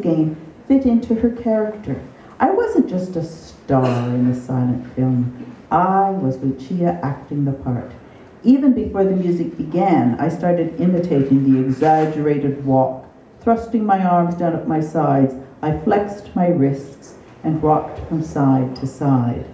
game fit into her character. I wasn't just a star in the silent film. I was Lucia acting the part. Even before the music began, I started imitating the exaggerated walk. Thrusting my arms down at my sides, I flexed my wrists and rocked from side to side.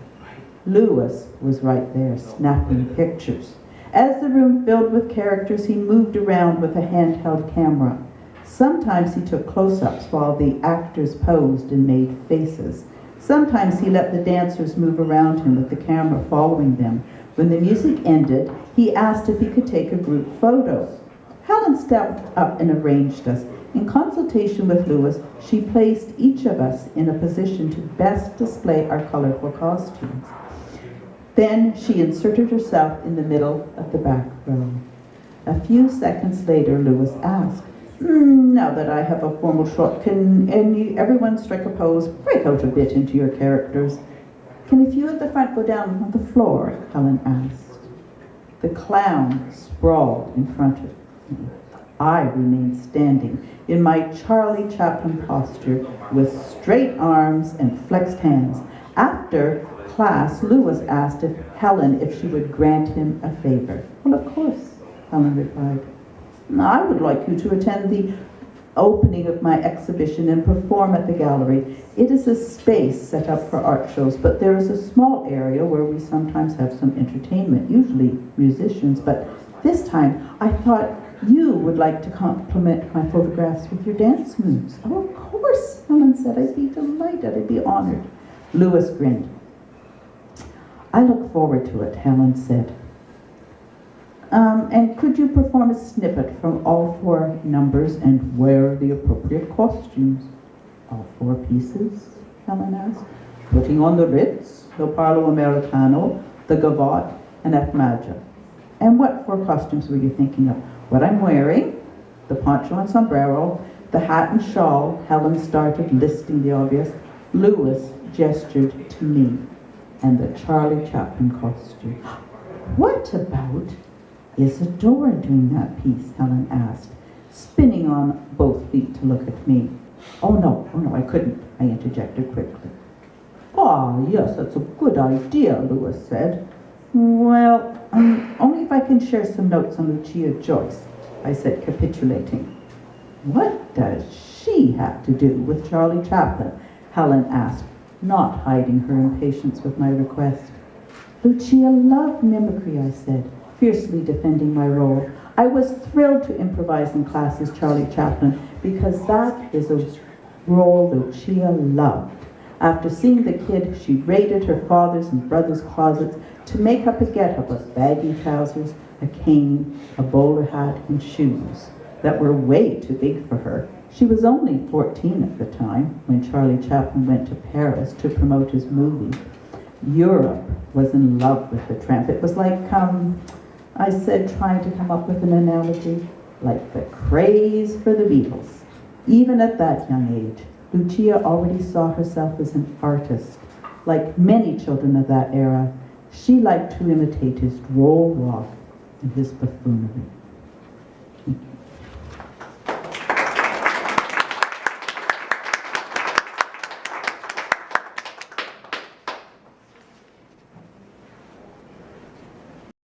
Louis was right there, snapping pictures. As the room filled with characters, he moved around with a handheld camera. Sometimes he took close-ups while the actors posed and made faces. Sometimes he let the dancers move around him with the camera following them. When the music ended, he asked if he could take a group photo. Helen stepped up and arranged us. In consultation with Louis, she placed each of us in a position to best display our colorful costumes. Then she inserted herself in the middle of the back row. A few seconds later, Louis asked, now that I have a formal shot, can everyone strike a pose? Break out a bit into your characters. Can a few at the front go down on the floor? Helen asked. The clown sprawled in front of me. I remained standing in my Charlie Chaplin posture with straight arms and flexed hands. After class, Louis asked Helen if she would grant him a favor. Well, of course, Helen replied. I would like you to attend the opening of my exhibition and perform at the gallery. It is a space set up for art shows, but there is a small area where we sometimes have some entertainment, usually musicians, but this time I thought you would like to compliment my photographs with your dance moves. Oh, of course, Helen said. I'd be delighted. I'd be honored. Louis grinned. I look forward to it, Helen said. And could you perform a snippet from all 4 numbers and wear the appropriate costumes? All 4 pieces? Helen asked. Putting on the Ritz, the Parlo Americano, the Gavotte, and Atmaja. And what 4 costumes were you thinking of? What I'm wearing, the poncho and sombrero, the hat and shawl. Helen started listing the obvious. Louis gestured to me, and the Charlie Chaplin costume. What about Isadora doing that piece? Helen asked, spinning on both feet to look at me. Oh no, I couldn't, I interjected quickly. Yes, that's a good idea, Louis said. Well, only if I can share some notes on Lucia Joyce, I said, capitulating. What does she have to do with Charlie Chaplin? Helen asked, not hiding her impatience with my request. Lucia loved mimicry, I said, fiercely defending my role. I was thrilled to improvise in class as Charlie Chaplin because that is a role Lucia loved. After seeing the kid, she raided her father's and brother's closets to make up a get-up of baggy trousers, a cane, a bowler hat, and shoes that were way too big for her. She was only 14 at the time when Charlie Chaplin went to Paris to promote his movie. Europe was in love with the tramp. It was like, I said, trying to come up with an analogy, like the craze for the Beatles. Even at that young age, Lucia already saw herself as an artist. Like many children of that era, she liked to imitate his droll walk and his buffoonery.